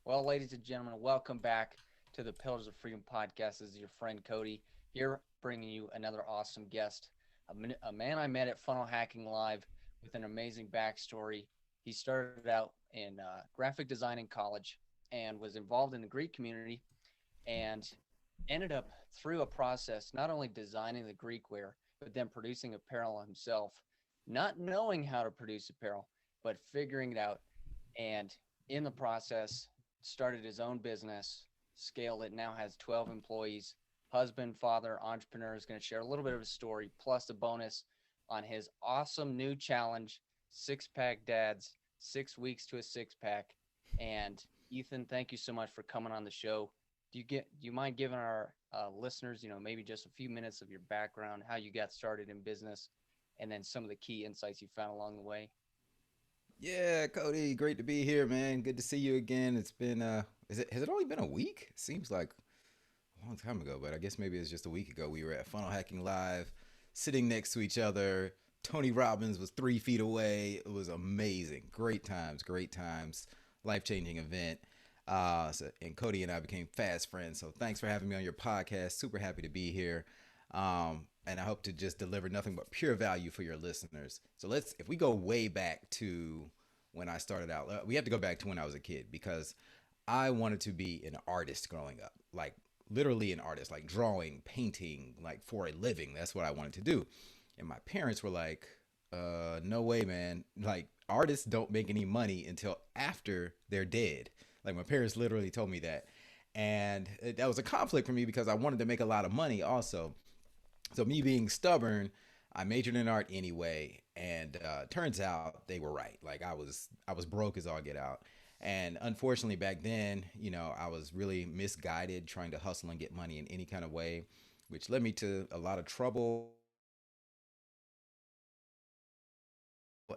Well, ladies and gentlemen, welcome back to the Pillars of Freedom podcast. This is your friend Cody here, bringing you another awesome guest, a man I met at Funnel Hacking Live with an amazing backstory. He started out in graphic design in college and was involved in the Greek community and ended up through a process not only designing the Greek wear, but then producing apparel himself, not knowing how to produce apparel, but figuring it out. And in the process, started his own business, scaled it, now has 12 employees, husband, father, entrepreneur, is going to share a little bit of his story, plus a bonus on his awesome new challenge, Six Pack Dads, 6 weeks to a six pack. And Ethan, thank you so much for coming on the show. Do you mind giving our listeners, maybe just a few minutes of your background, how you got started in business, and then some of the key insights you found along the way? Yeah, Cody, great to be here, man. Good to see you again. It's been has it only been a week? Seems like a long time ago, but I guess maybe it's just a week ago. We were at Funnel Hacking Live, sitting next to each other. Tony Robbins was 3 feet away. It was amazing. Great times. Life changing event. And Cody and I became fast friends. So thanks for having me on your podcast. Super happy to be here. And I hope to just deliver nothing but pure value for your listeners. So if we go way back to when I started out, we have to go back to when I was a kid because I wanted to be an artist growing up, like literally an artist, like drawing, painting, like for a living. That's what I wanted to do. And my parents were like, no way, man. Like artists don't make any money until after they're dead. Like my parents literally told me that. And that was a conflict for me because I wanted to make a lot of money also. So me being stubborn, I majored in art anyway, and turns out they were right. Like I was broke as all get out, and unfortunately back then, I was really misguided trying to hustle and get money in any kind of way, which led me to a lot of trouble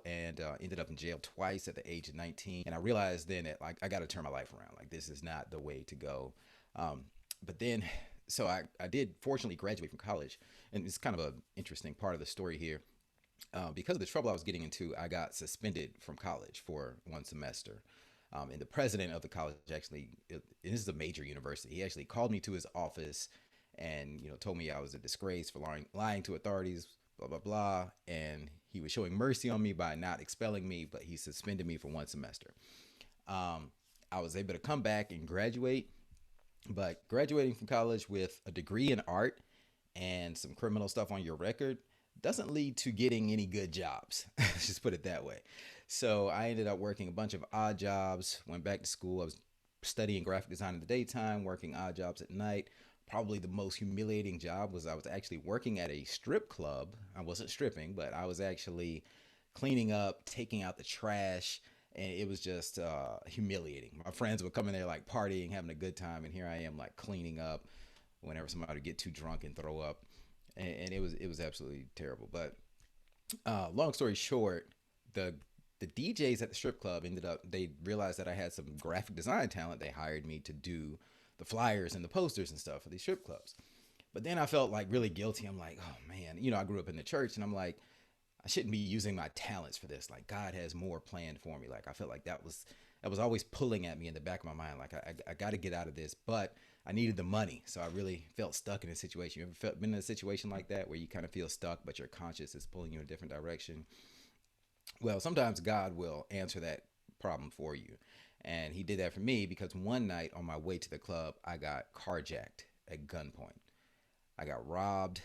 and ended up in jail twice at the age of 19. And I realized then that like I got to turn my life around. Like this is not the way to go. But then so I did fortunately graduate from college, and it's kind of a interesting part of the story here. Because of the trouble I was getting into, I got suspended from college for 1 semester. And the president of the college actually, and this is a major university, he actually called me to his office and told me I was a disgrace for lying to authorities, blah blah blah. And he was showing mercy on me by not expelling me, but he suspended me for 1 semester. Um, I was able to come back and graduate, but graduating from college with a degree in art and some criminal stuff on your record doesn't lead to getting any good jobs. Let's just put it that way. So I ended up working a bunch of odd jobs, went back to school. I was studying graphic design in the daytime, working odd jobs at night. Probably the most humiliating job was I was actually working at a strip club. I wasn't stripping, but I was actually cleaning up, taking out the trash, and it was just humiliating. My friends would come in there like partying, having a good time, and here I am like cleaning up whenever somebody would get too drunk and throw up, and it was absolutely terrible. But long story short, the the DJs at the strip club ended up they realized that I had some graphic design talent. They hired me to do the flyers and the posters and stuff for these strip clubs. But then I felt like really guilty. I'm like, oh man, I grew up in the church, and I'm like, I shouldn't be using my talents for this. Like God has more planned for me. Like I felt like that was always pulling at me in the back of my mind. Like I got to get out of this, but I needed the money, so I really felt stuck in a situation. You ever been in a situation like that where you kind of feel stuck, but your conscience is pulling you in a different direction? Well, sometimes God will answer that problem for you, and He did that for me because one night on my way to the club, I got carjacked at gunpoint. I got robbed.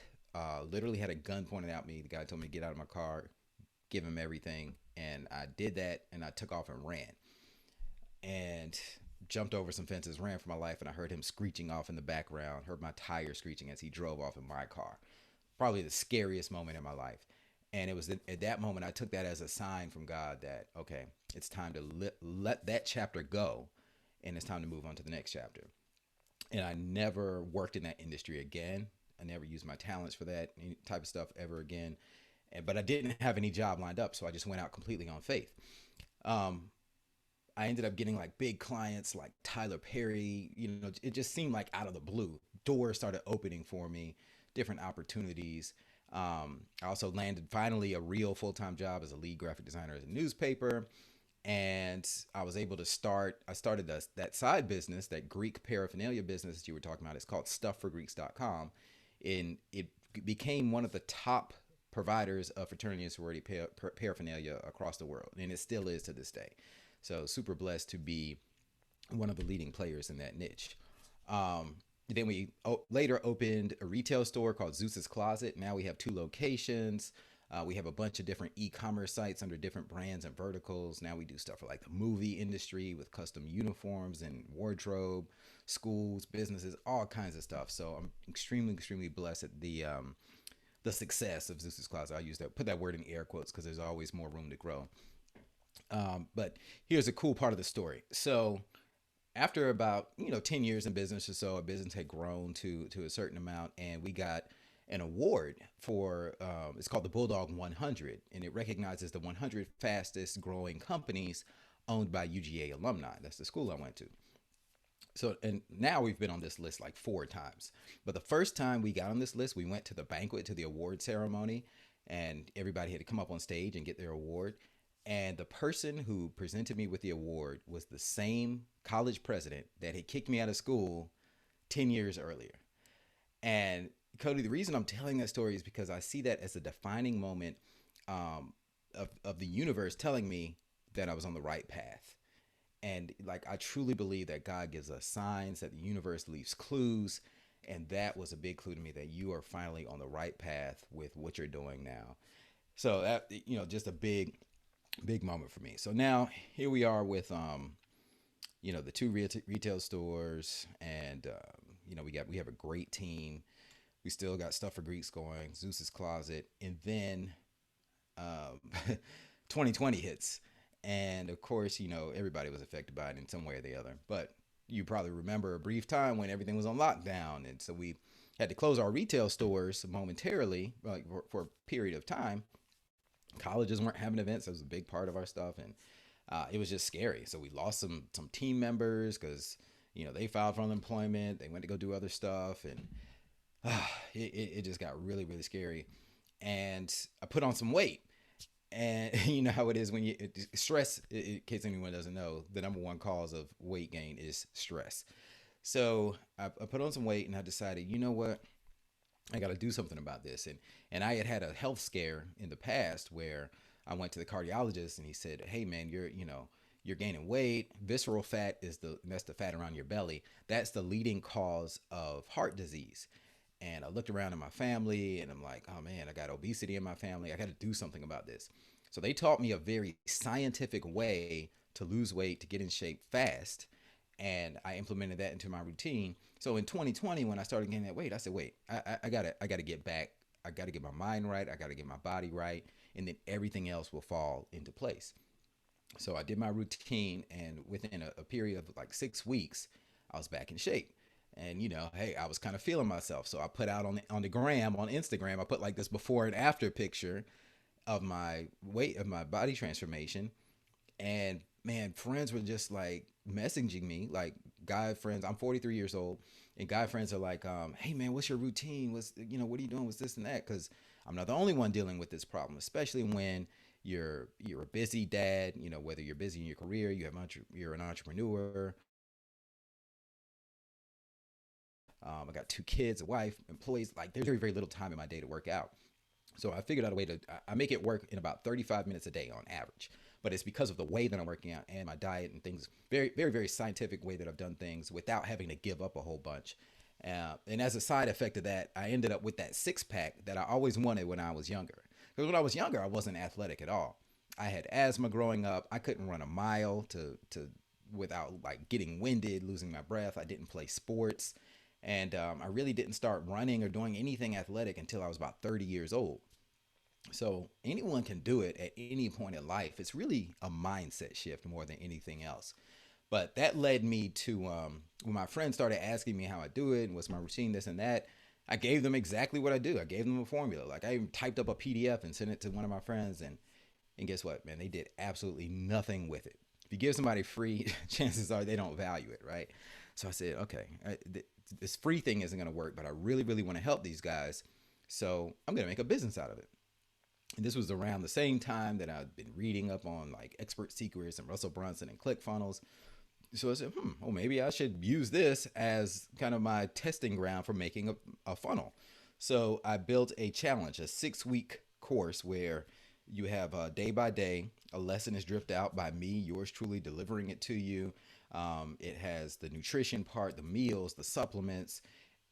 Literally had a gun pointed at me. The guy told me to get out of my car, give him everything, and I did that, and I took off and ran, and jumped over some fences, ran for my life, and I heard him screeching off in the background. Heard my tire screeching as he drove off in my car. Probably the scariest moment in my life. And it was at that moment I took that as a sign from God that okay, it's time to let that chapter go, and it's time to move on to the next chapter. And I never worked in that industry again. I never used my talents for that type of stuff ever again. But I didn't have any job lined up, so I just went out completely on faith. Um, I ended up getting like big clients like Tyler Perry. It just seemed like out of the blue. Doors started opening for me, different opportunities. I also landed finally a real full time job as a lead graphic designer at a newspaper. And I was able to I started that side business, that Greek paraphernalia business that you were talking about. It's called stuffforgreeks.com. And it became one of the top providers of fraternity and sorority paraphernalia across the world. And it still is to this day. So super blessed to be one of the leading players in that niche. Um, then we later opened a retail store called Zeus's Closet. Now we have two locations. We have a bunch of different e-commerce sites under different brands and verticals. Now we do stuff for like the movie industry with custom uniforms and wardrobe, schools, businesses, all kinds of stuff. So I'm extremely, extremely blessed at the success of Zeus's Closet. I use that, put that word in air quotes because there's always more room to grow. But here's a cool part of the story. So after about 10 years in business or so, our business had grown to a certain amount, and we got an award for it's called the Bulldog 100, and it recognizes the 100 fastest growing companies owned by UGA Alumni. That's the school I went to. So, and now we've been on this list like 4 times. But the first time we got on this list, we went to the banquet, to the award ceremony, and everybody had to come up on stage and get their award. And the person who presented me with the award was the same college president that had kicked me out of school 10 years earlier. And Cody, the reason I'm telling that story is because I see that as a defining moment of the universe telling me that I was on the right path. And like, I truly believe that God gives us signs, that the universe leaves clues. And that was a big clue to me that you are finally on the right path with what you're doing now. So that, just a big moment for me. So now here we are with the two retail stores, and we have a great team. We still got Stuff for Greeks going, Zeus's Closet, and then um, 2020 hits, and of course everybody was affected by it in some way or the other. But you probably remember a brief time when everything was on lockdown, and so we had to close our retail stores momentarily, like for a period of time. Colleges weren't having events. That was a big part of our stuff, and it was just scary. So we lost some team members because they filed for unemployment. They went to go do other stuff, and it just got really, really scary. And I put on some weight, and you know how it is when stress. In case anyone doesn't know, the number one cause of weight gain is stress. So I put on some weight, and I decided, you know what, I got to do something about this. And I had a health scare in the past where I went to the cardiologist, and he said, "Hey man, you're gaining weight. Visceral fat that's the fat around your belly. That's the leading cause of heart disease." And I looked around in my family, and I'm like, "Oh man, I got obesity in my family. I got to do something about this." So they taught me a very scientific way to lose weight, to get in shape fast, and I implemented that into my routine. So in 2020, when I started gaining that weight, I said, "Wait, I gotta get back. I gotta get my mind right. I gotta get my body right, and then everything else will fall into place." So I did my routine, and within a period of like 6 weeks, I was back in shape. And hey, I was kind of feeling myself, so I put out on the gram on Instagram. I put like this before and after picture of my weight, of my body transformation, and man, friends were just like messaging me, like guy friends. I'm 43 years old, and guy friends are like, "Hey man, what's your routine? What are you doing with this and that?" Because I'm not the only one dealing with this problem, especially when you're a busy dad. Whether you're busy in your career, you're an entrepreneur. I got 2 kids, a wife, employees. Like, there's very, very little time in my day to work out. So I figured out a way to I make it work in about 35 minutes a day on average. But it's because of the way that I'm working out and my diet and things, very, very, very scientific way that I've done things without having to give up a whole bunch. And as a side effect of that, I ended up with that 6 pack that I always wanted when I was younger. Because when I was younger, I wasn't athletic at all. I had asthma growing up. I couldn't run a mile to without like getting winded, losing my breath. I didn't play sports. And I really didn't start running or doing anything athletic until I was about 30 years old. So anyone can do it at any point in life. It's really a mindset shift more than anything else. But that led me to when my friends started asking me how I do it and what's my routine, this and that. I gave them exactly what I do. I gave them a formula. Like, I even typed up a PDF and sent it to one of my friends, and guess what, man? They did absolutely nothing with it. If you give somebody free, chances are they don't value it, right? So I said, okay, this free thing isn't going to work, but I really, really want to help these guys. So I'm going to make a business out of it. And this was around the same time that I'd been reading up on like expert secrets and Russell Brunson and ClickFunnels. So I said, well, maybe I should use this as kind of my testing ground for making a funnel. So I built a challenge, a 6 week course where you have day by day, a lesson is dripped out by me, yours truly, delivering it to you. It has the nutrition part, the meals, the supplements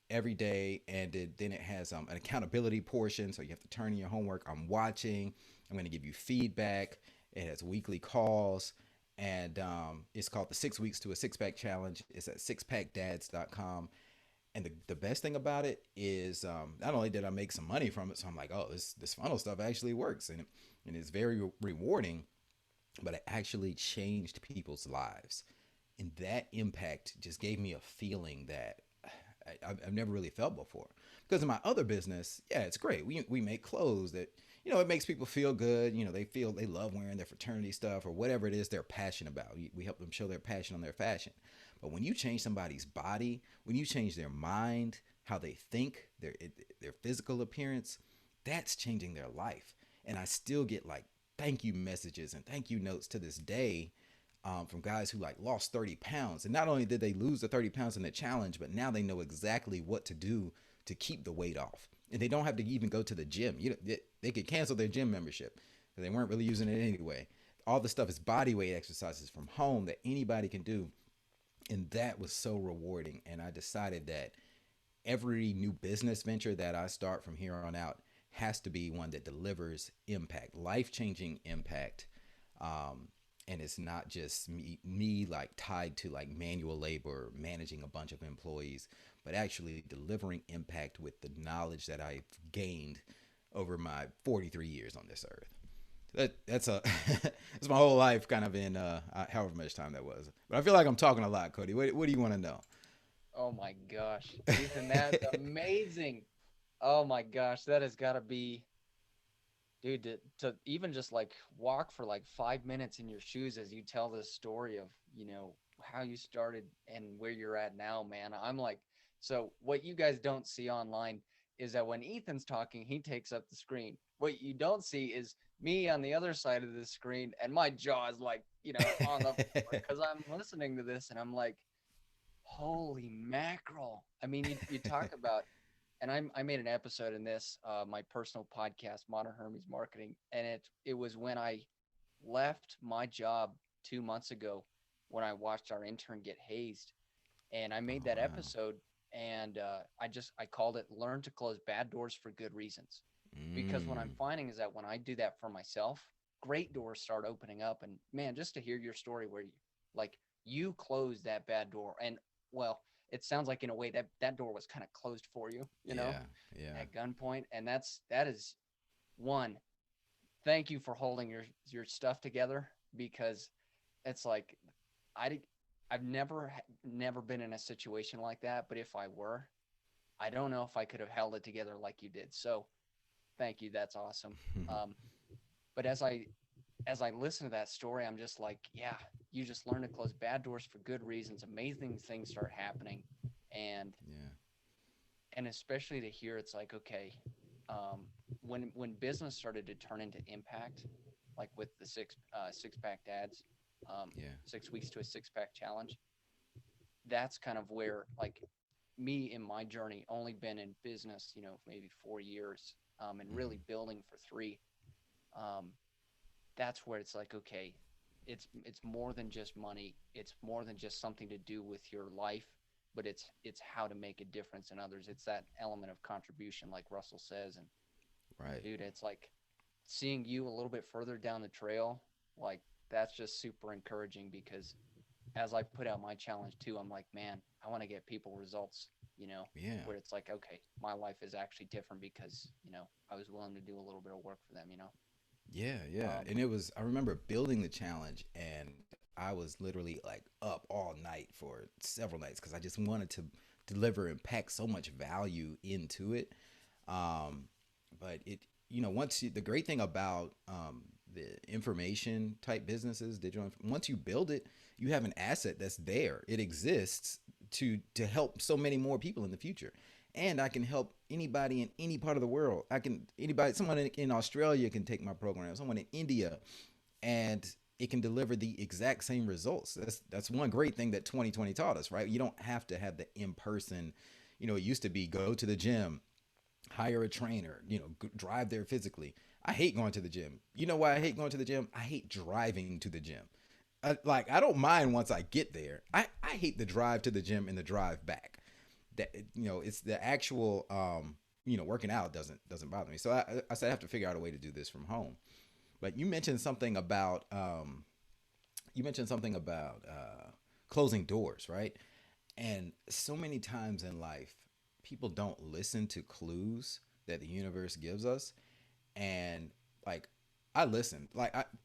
every day, and then it has an accountability portion. So you have to turn in your homework. I'm watching. I'm going to give you feedback. It has weekly calls, and it's called the 6 weeks to a six pack challenge. It's at sixpackdads.com. And the best thing about it is not only did I make some money from it, so I'm like, oh, this funnel stuff actually works, and it's very rewarding, but it actually changed people's lives. And that impact just gave me a feeling that I've never really felt before. Because in my other business, yeah, it's great. We make clothes that, it makes people feel good. They feel they love wearing their fraternity stuff or whatever it is they're passionate about. We help them show their passion on their fashion. But when you change somebody's body, when you change their mind, how they think, their physical appearance, that's changing their life. And I still get like thank you messages and thank you notes to this day from guys who like lost 30 pounds. And not only did they lose the 30 pounds in the challenge, but now they know exactly what to do to keep the weight off. And they don't have to even go to the gym. They could cancel their gym membership because they weren't really using it anyway. All the stuff is body weight exercises from home that anybody can do. And that was so rewarding. And I decided that every new business venture that I start from here on out has to be one that delivers impact, life-changing impact. And it's not just me like tied to like manual labor, managing a bunch of employees, but actually delivering impact with the knowledge that I've gained over my 43 years on this earth. That's that's my whole life, kind of in however much time that was. But I feel like I'm talking a lot, Cody. What do you want to know? Oh my gosh, Ethan, that's amazing. Oh my gosh, that has got to be, dude, to even just like walk for like 5 minutes in your shoes as you tell this story of, how you started and where you're at now, man. I'm like, so what you guys don't see online is that when Ethan's talking, he takes up the screen. What you don't see is me on the other side of the screen, and my jaw is like, on the floor because I'm listening to this and I'm like, holy mackerel. I mean, you talk about, and I made an episode in this, my personal podcast, Modern Hermes Marketing, and it was when I left my job 2 months ago when I watched our intern get hazed, and I made Oh that wow. episode, and I called it "Learn to Close Bad Doors for Good Reasons," because what I'm Mm, finding is that when I do that for myself, great doors start opening up, and man, just to hear your story where like you closed that bad door, and well, it sounds like in a way that that door was kind of closed for you, yeah, yeah, at gunpoint, and that is one. Thank you for holding your stuff together because it's like I I've never been in a situation like that, but if I were, I don't know if I could have held it together like you did. So thank you, that's awesome. Um, but as I listen to that story, I'm just like, yeah, you just learn to close bad doors for good reasons. Amazing things start happening, and yeah. and especially to hear it's like, okay, when business started to turn into impact, like with the six pack dads, um, Yeah. 6 weeks to a six pack challenge, that's kind of where like me in my journey only been in business, maybe 4 years, and really Hmm. building for three. Um, that's where it's like, okay, it's more than just money. It's more than just something to do with your life, but it's how to make a difference in others. It's that element of contribution, like Russell says. And Right. dude, it's like seeing you a little bit further down the trail, like that's just super encouraging because as I put out my challenge too, I'm like, man, I want to get people results, Yeah. where it's like, okay, my life is actually different because, I was willing to do a little bit of work for them. Yeah, yeah. Um, And it was, I remember building the challenge, and I was literally like up all night for several nights because I just wanted to deliver and pack so much value into it. Um, but once the great thing about the information type businesses, once you build it, you have an asset that's there. It exists to help so many more people in the future. and I can help anybody in any part of the world. I can anybody, someone in Australia can take my program, someone in India, and it can deliver the exact same results. That's one great thing that 2020 taught us, right? You don't have to have the in person. It used to be go to the gym, hire a trainer, drive there physically. I hate going to the gym. You know why I hate going to the gym? I hate driving to the gym. I don't mind once I get there. I hate the drive to the gym and the drive back. That it's the actual working out doesn't bother me. So I said I have to figure out a way to do this from home. But you mentioned something about closing doors, right? And so many times in life, people don't listen to clues that the universe gives us. And like, I listened.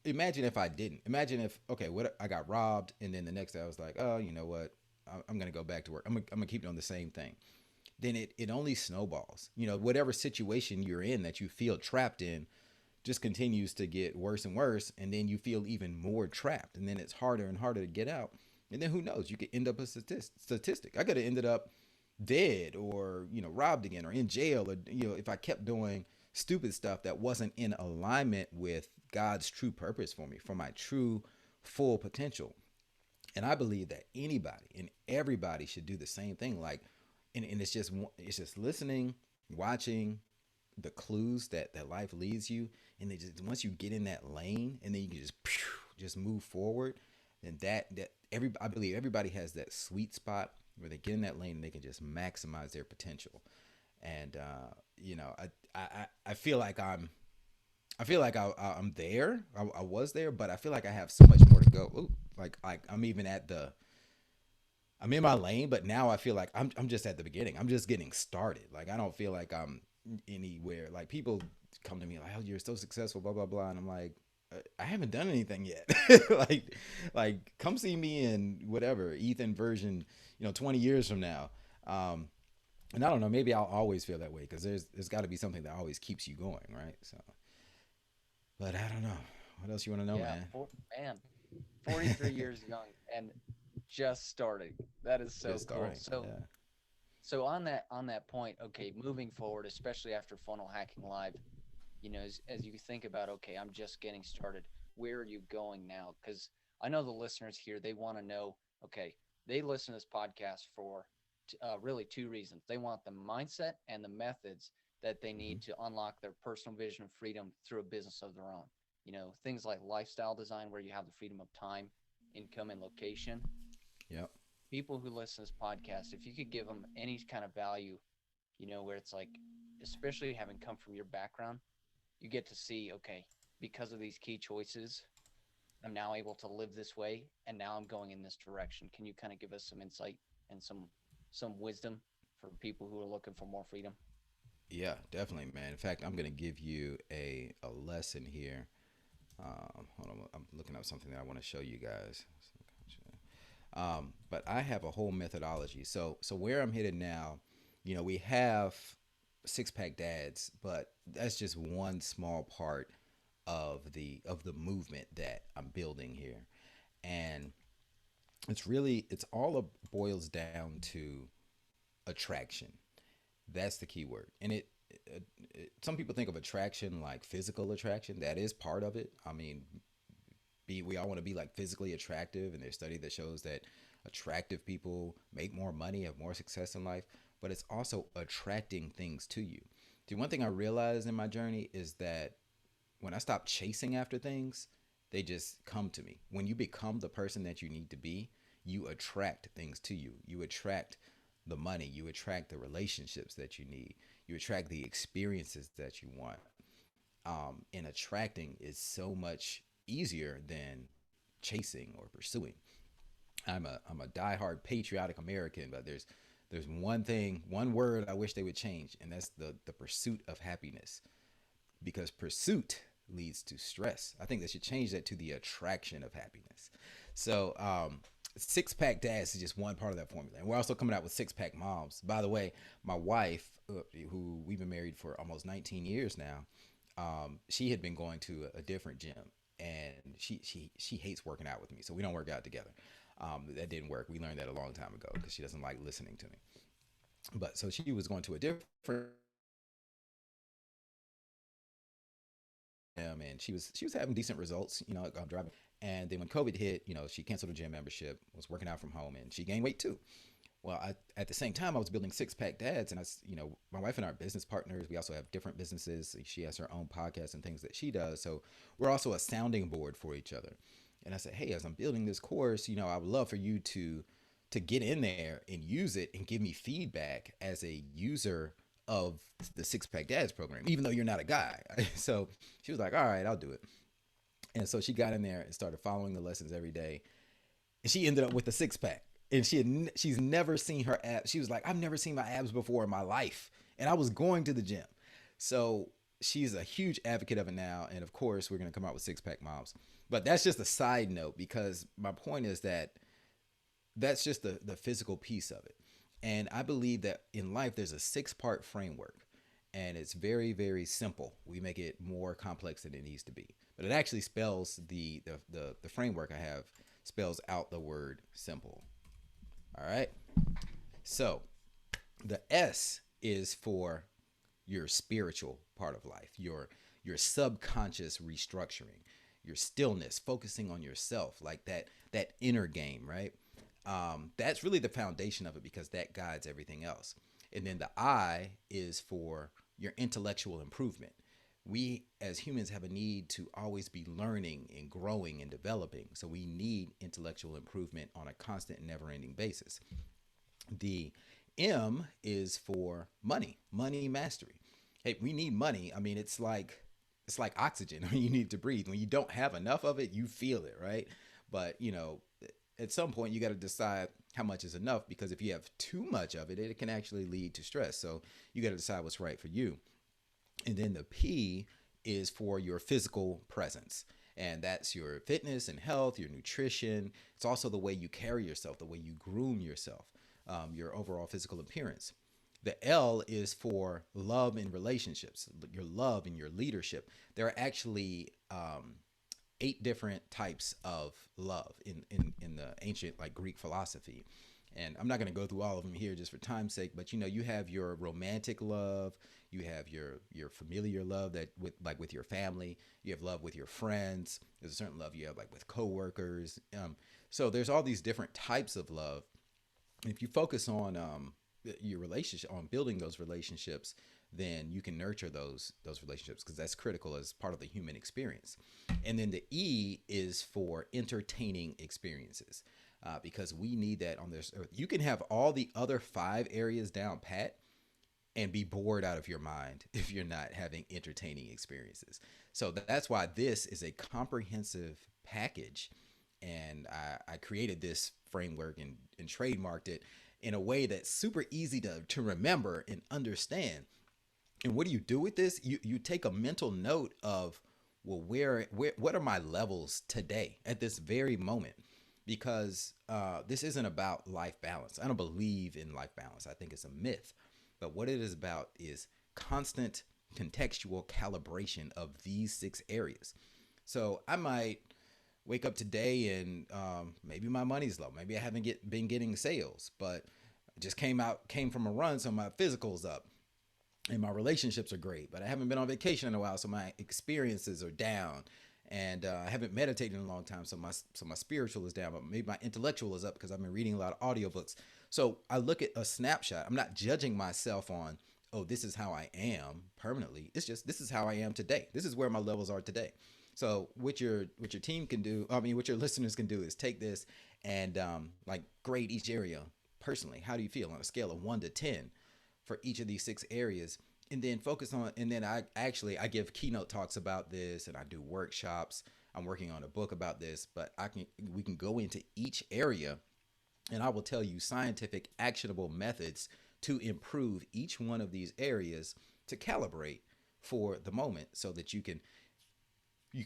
Imagine if I didn't. Imagine if, okay, what I got robbed, and then the next day I was like, oh, you know what? I'm gonna go back to work. I'm gonna keep doing the same thing. Then it only snowballs. Whatever situation you're in that you feel trapped in, just continues to get worse and worse, and then you feel even more trapped, and then it's harder and harder to get out. And then who knows? You could end up a statistic. I could have ended up dead, or robbed again, or in jail, or if I kept doing stupid stuff that wasn't in alignment with God's true purpose for me, for my true full potential. And I believe that anybody and everybody should do the same thing. And it's just listening, watching the clues that life leads you, and then just once you get in that lane, and then you can just move forward. And that I believe everybody has that sweet spot where they get in that lane and they can just maximize their potential. And I feel like I'm there. I was there, but I feel like I have so much more to go. Ooh, like I'm in my lane, but now I feel like I'm just at the beginning. I'm just getting started. Like, I don't feel like I'm anywhere. Like, people come to me like, "Oh, you're so successful," blah blah blah, and I'm like, I haven't done anything yet. like, come see me in whatever Ethan version, 20 years from now. Um, and I don't know, maybe I'll always feel that way because there's got to be something that always keeps you going, right? So, but I don't know. What else you want to know, Yeah, man? man, 43 years young and just starting. That is so Just cool. starting. So Yeah. so on that point, okay, moving forward, especially after Funnel Hacking Live, as you think about, okay, I'm just getting started, where are you going now? Because I know the listeners here, they want to know, okay, they listen to this podcast for really two reasons. They want the mindset and the methods that they Hmm. need to unlock their personal vision of freedom through a business of their own. Things like lifestyle design, where you have the freedom of time, income, and location. Yep. People who listen to this podcast, if you could give them any kind of value, where it's like, especially having come from your background, you get to see, okay, because of these key choices, I'm now able to live this way, and now I'm going in this direction. Can you kind of give us some insight and some wisdom for people who are looking for more freedom? Yeah, definitely, man. In fact, I'm gonna give you a lesson here. Hold on, I'm looking up something that I want to show you guys. But I have a whole methodology. So where I'm headed now, we have six pack dads, but that's just one small part of the movement that I'm building here. And it's all boils down to attraction. That's the key word. And some people think of attraction like physical attraction. That is part of it. I mean, we all want to be like physically attractive, and there's study that shows that attractive people make more money, have more success in life. But it's also attracting things to you. The one thing I realized in my journey is that when I stop chasing after things, they just come to me. When you become the person that you need to be, you attract things to you. You attract the money, you attract the relationships that you need, you attract the experiences that you want. And attracting is so much easier than chasing or pursuing. I'm a diehard patriotic American, but there's one thing, one word I wish they would change, and that's the pursuit of happiness, because pursuit leads to stress. I think they should change that to the attraction of happiness. So, six pack dads is just one part of that formula. And we're also coming out with six pack moms. By the way, my wife, who we've been married for almost 19 years now, she had been going to a different gym, and she hates working out with me, so we don't work out together. That didn't work. We learned that a long time ago because she doesn't like listening to me. But so she was going to a different and she was having decent results, driving. And then when COVID hit, she canceled her gym membership, was working out from home, and she gained weight too. Well, at the same time, I was building Six Pack Dads, and my wife and I are business partners. We also have different businesses. She has her own podcast and things that she does. So we're also a sounding board for each other. And I said, hey, as I'm building this course, I would love for you to get in there and use it and give me feedback as a user of the Six Pack Dads program, even though you're not a guy. So she was like, all right, I'll do it. And so she got in there and started following the lessons every day. And she ended up with a six pack. And she's never seen her abs. She was like, I've never seen my abs before in my life. And I was going to the gym. So she's a huge advocate of it now. And of course, we're going to come out with six pack moms. But that's just a side note, because my point is that that's just the physical piece of it. And I believe that in life, there's a six-part framework. And it's very, very simple. We make it more complex than it needs to be. But it actually spells the framework I have spells out the word simple. All right. So the S is for your spiritual part of life, your subconscious restructuring, your stillness, focusing on yourself, like that inner game, right? That's really the foundation of it, because that guides everything else. And then the I is for your intellectual improvement. We as humans have a need to always be learning and growing and developing. So we need intellectual improvement on a constant, never ending basis. The M is for money, money mastery. Hey, we need money. I mean, it's like oxygen. I mean, you need to breathe. When you don't have enough of it, you feel it, right? But at some point you got to decide how much is enough, because if you have too much of it, it can actually lead to stress. So you got to decide what's right for you. And then the P is for your physical presence. And that's your fitness and health, your nutrition. It's also the way you carry yourself, the way you groom yourself, your overall physical appearance. The L is for love and relationships, your love and your leadership. There are actually 8 different types of love in the ancient, like, Greek philosophy. And I'm not going to go through all of them here just for time's sake, but you have your romantic love, you have your familiar love, that with your family, you have love with your friends. There's a certain love you have, like, with coworkers. So there's all these different types of love. If you focus on your relationship, on building those relationships, then you can nurture those relationships, because that's critical as part of the human experience. And then the E is for entertaining experiences, because we need that on this earth. You can have all the other 5 areas down pat and be bored out of your mind if you're not having entertaining experiences. So that's why this is a comprehensive package. And I created this framework and trademarked it in a way that's super easy to remember and understand. And what do you do with this? You take a mental note of, well, where what are my levels today at this very moment? Because this isn't about life balance. I don't believe in life balance. I think it's a myth. But what it is about is constant contextual calibration of these 6 areas. So I might wake up today and maybe my money's low. Maybe I haven't been getting sales, but I just came from a run, so my physical's up and my relationships are great. But I haven't been on vacation in a while, so my experiences are down. And I haven't meditated in a long time, so my spiritual is down, but maybe my intellectual is up because I've been reading a lot of audiobooks. So I look at a snapshot. I'm not judging myself on, oh, this is how I am permanently. It's just, this is how I am today. This is where my levels are today. So what your team can do, I mean, what your listeners can do is take this and like grade each area personally. How do you feel on a scale of 1 to 10 for each of these 6 areas? And then focus on, and then I give keynote talks about this, and I do workshops. I'm working on a book about this, but we can go into each area, and I will tell you scientific actionable methods to improve each one of these areas, to calibrate for the moment, so that you can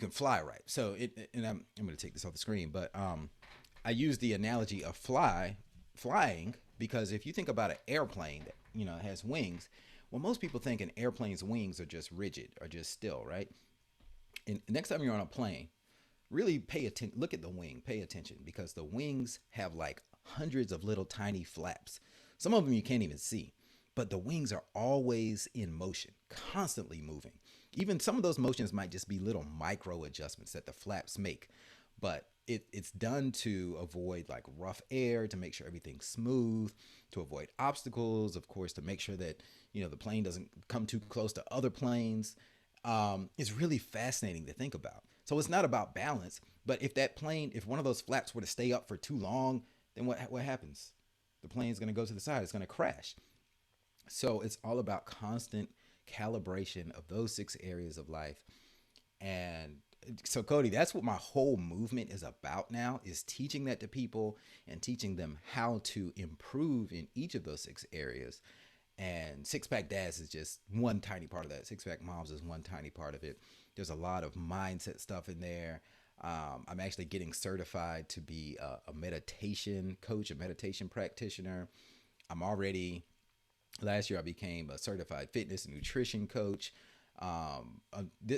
fly right. So and I'm going to take this off the screen, but I use the analogy of flying, because if you think about an airplane that has wings, well, most people think an airplane's wings are just rigid or just still, right? And next time you're on a plane, really pay attention. Look at the wing. Pay attention, because the wings have like hundreds of little tiny flaps. Some of them you can't even see. but the wings are always in motion, constantly moving. Even some of those motions might just be little micro adjustments that the flaps make, but it's done to avoid like rough air, to make sure everything's smooth, to avoid obstacles, of course, to make sure that the plane doesn't come too close to other planes. It's really fascinating to think about. So it's not about balance, but if one of those flaps were to stay up for too long, then what happens? The plane's going to go to the side. It's going to crash. So it's all about constant calibration of those six areas of life. And so Cody, that's what my whole movement is about now, is teaching that to people and teaching them how to improve in each of those six areas. And Six Pack Dads is just one tiny part of that. Six Pack Moms is one tiny part of it. There's a lot of mindset stuff in there. I'm actually getting certified to be a meditation coach, a meditation practitioner. I'm already Last year I became a certified fitness and nutrition coach.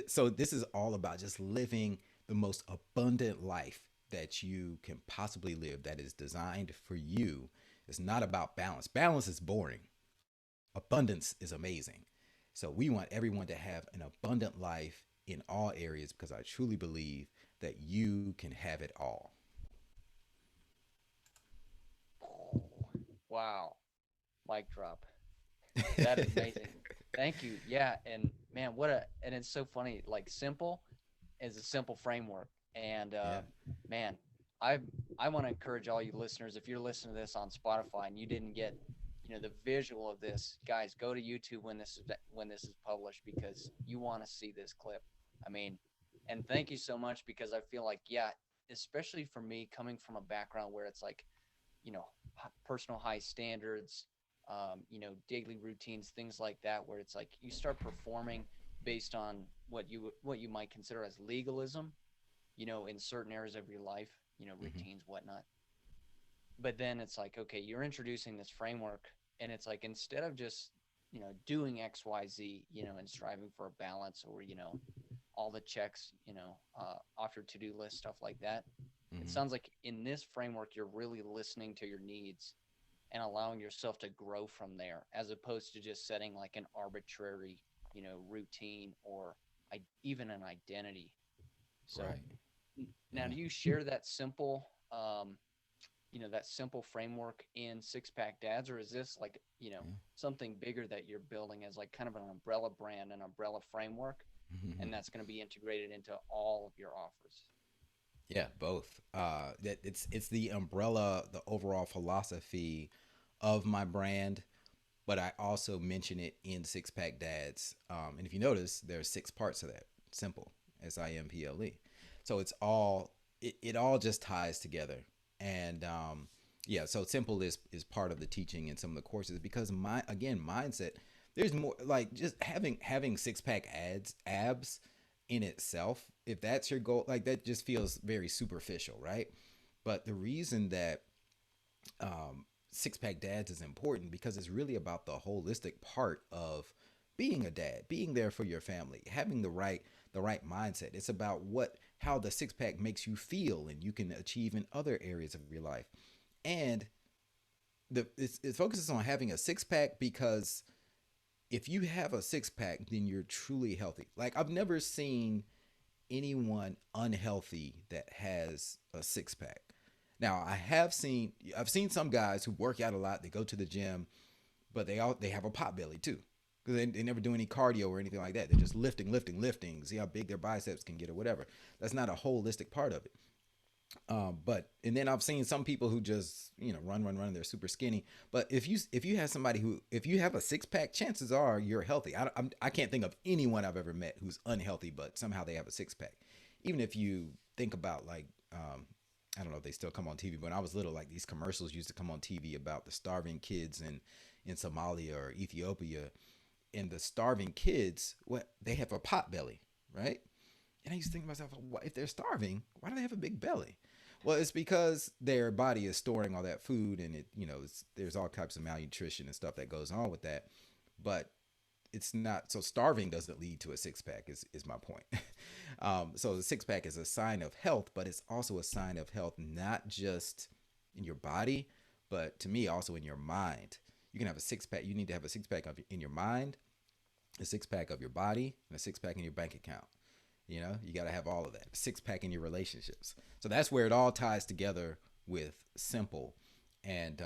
So this is all about just living the most abundant life that you can possibly live, that is designed for you. It's not about balance. Balance is boring. Abundance is amazing. So we want everyone to have an abundant life in all areas, because I truly believe that you can have it all. Wow. Mic drop. That is amazing. Thank you. Yeah, and man, and it's so funny. Like simple is a simple framework, and Yeah. man, I I want to encourage all you listeners. If you're listening to this on Spotify and you didn't get, the visual of this, guys, go to YouTube when this is published, because you want to see this clip. I mean, and thank you so much, because I feel like, yeah, especially for me, coming from a background where it's like, you know, personal high standards, daily routines, things like that, where it's like you start performing based on what you might consider as legalism, in certain areas of your life, Mm-hmm. routines, whatnot. But then it's like, okay, you're introducing this framework, and it's like, instead of just, doing XYZ, and striving for a balance, or, all the checks, off your to-do list, stuff like that. It Mm-hmm. sounds like in this framework, you're really listening to your needs and allowing yourself to grow from there, as opposed to just setting like an arbitrary, routine, or even an identity. So Right. now, Yeah. do you share that simple framework in Six Pack Dads, or is this like, Yeah. something bigger that you're building as like kind of an umbrella brand, an umbrella framework, Mm-hmm. and that's going to be integrated into all of your offers? Yeah, both. That it's the umbrella, the overall philosophy of my brand, but I also mention it in Six Pack Dads. And if you notice, there's six parts of that. Simple, SIMPLE. So it all just ties together. And yeah, so simple is part of the teaching in some of the courses, because mindset. There's more, like just having six pack abs in itself. If that's your goal, like that just feels very superficial, right? But the reason that Six Pack Dads is important, because it's really about the holistic part of being a dad, being there for your family, having the right mindset. It's about how the six pack makes you feel, and you can achieve in other areas of your life. And it focuses on having a six pack, because if you have a six pack, then you're truly healthy. Like, I've never seen anyone unhealthy that has a six pack. Now, I've seen some guys who work out a lot, they go to the gym, but they have a pot belly too. Because they never do any cardio or anything like that. They're just lifting, lifting, lifting. See how big their biceps can get or whatever. That's not a holistic part of it. But and then I've seen some people who just run, run, run. They're super skinny. But if you have a six pack, chances are you're healthy. I can't think of anyone I've ever met who's unhealthy, but somehow they have a six pack. Even if you think about, like, I don't know if they still come on TV. But when I was little, like, these commercials used to come on TV about the starving kids in Somalia or Ethiopia, and the starving kids, what they have a pot belly, right? And I used to think to myself, if they're starving, why do they have a big belly? Well, it's because their body is storing all that food, and there's all types of malnutrition and stuff that goes on with that. But it's not so starving doesn't lead to a six pack. Is my point. So the six pack is a sign of health, but it's also a sign of health not just in your body, but to me also in your mind. You can have a six pack. You need to have a six pack of in your mind, a six pack of your body, and a six pack in your bank account. You know, you got to have all of that. A six pack in your relationships. So that's where it all ties together with simple. And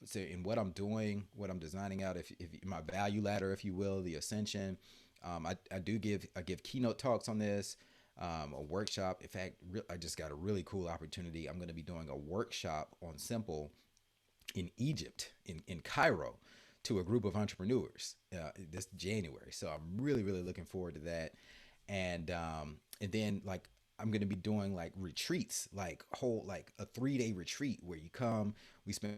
so in what I'm doing, what I'm designing out, if my value ladder, if you will, the ascension, I give keynote talks on this, a workshop. In fact, I just got a really cool opportunity. I'm going to be doing a workshop on simple in Egypt, in Cairo, to a group of entrepreneurs this January. So I'm really, really looking forward to that. And then like I'm gonna be doing like retreats, like whole like a 3 day retreat where you come, we spend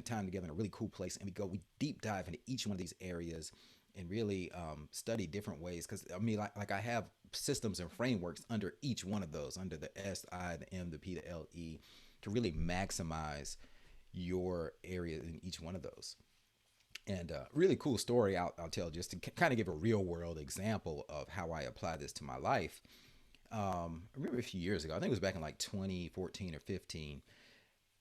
time together in a really cool place, and we deep dive into each one of these areas and really study different ways. Because I mean, like I have systems and frameworks under each one of those, under the S, I, the M, the P, the L, E, to really maximize your area in each one of those. And really cool story I'll tell just to kind of give a real world example of how I apply this to my life. I remember a few years ago, I think it was back in like 2014 or 15,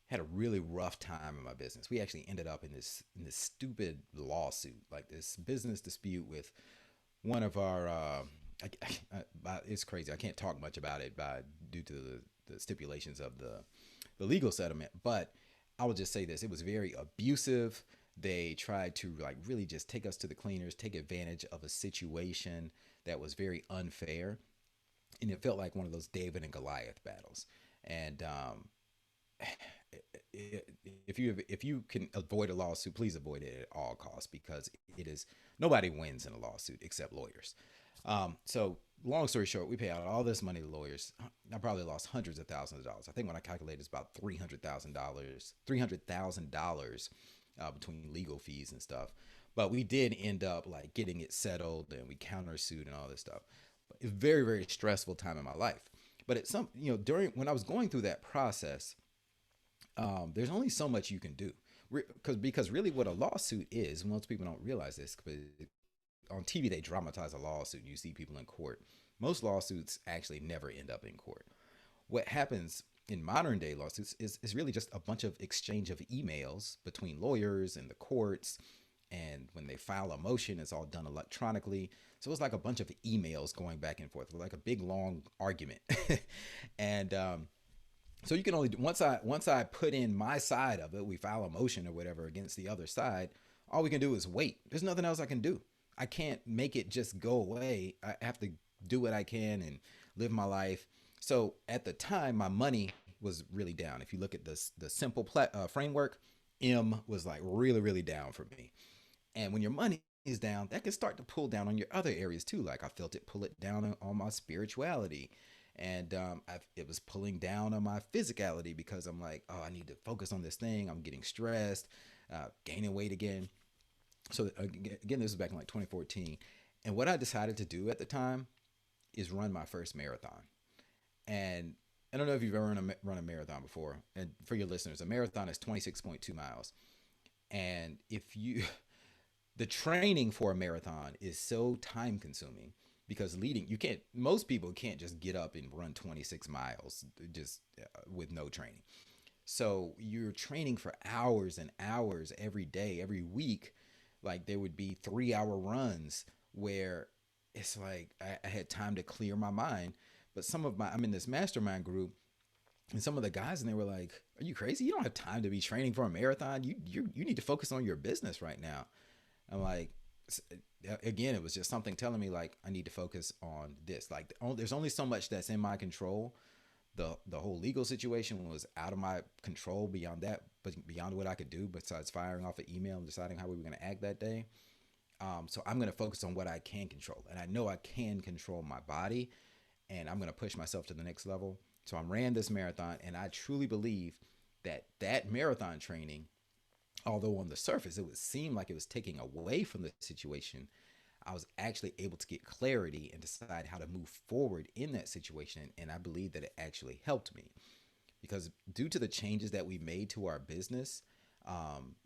had a really rough time in my business. We actually ended up in this stupid lawsuit, like this business dispute with one of our. It's crazy. I can't talk much about it due to the stipulations of the legal settlement. But I will just say this: it was very abusive. They tried to like really just take us to the cleaners, take advantage of a situation that was very unfair, and it felt like one of those David and Goliath battles. And if you can avoid a lawsuit, please avoid it at all costs, because it is nobody wins in a lawsuit except lawyers. So long story short, we pay out all this money to lawyers. I probably lost hundreds of thousands of dollars. I think when I calculated, it's about $300,000, $300,000 between legal fees and stuff. But we did end up like getting it settled, and we countersued and all this stuff. But it's a very, very stressful time in my life. But it's some, you know, during when I was going through that process, there's only so much you can do. Because really what a lawsuit is, most people don't realize this, but on TV they dramatize a lawsuit and you see people in court. Most lawsuits actually never end up in court. What happens in modern day lawsuits is really just a bunch of exchange of emails between lawyers and the courts. And when they file a motion, it's all done electronically. So it's like a bunch of emails going back and forth, like a big long argument. And so you can only once I put in my side of it, we file a motion or whatever against the other side. All we can do is wait. There's nothing else I can do. I can't make it just go away. I have to do what I can and live my life. So at the time, my money was really down. If you look at the simple framework, M was like really, really down for me. And when your money is down, that can start to pull down on your other areas too. Like I felt it pull it down on my spirituality. And it was pulling down on my physicality, because I'm like, oh, I need to focus on this thing. I'm getting stressed, gaining weight again. So again, this was back in like 2014. And what I decided to do at the time is run my first marathon. And I don't know if you've ever run a marathon before. And for your listeners, a marathon is 26.2 miles. And the training for a marathon is so time consuming, because you can't, most people can't just get up and run 26 miles just with no training. So you're training for hours and hours every day, every week. Like there would be 3 hour runs where it's like I had time to clear my mind. But I'm in this mastermind group, and some of the guys, and they were like, "Are you crazy? You don't have time to be training for a marathon. You need to focus on your business right now." I'm like, again, it was just something telling me like I need to focus on this. Like there's only so much that's in my control. The whole legal situation was out of my control beyond that, but beyond what I could do besides firing off an email and deciding how we were going to act that day. So I'm going to focus on what I can control, and I know I can control my body, and I'm going to push myself to the next level. So I ran this marathon, and I truly believe that marathon training, although on the surface it would seem like it was taking away from the situation, I was actually able to get clarity and decide how to move forward in that situation. And I believe that it actually helped me, because due to the changes that we made to our business,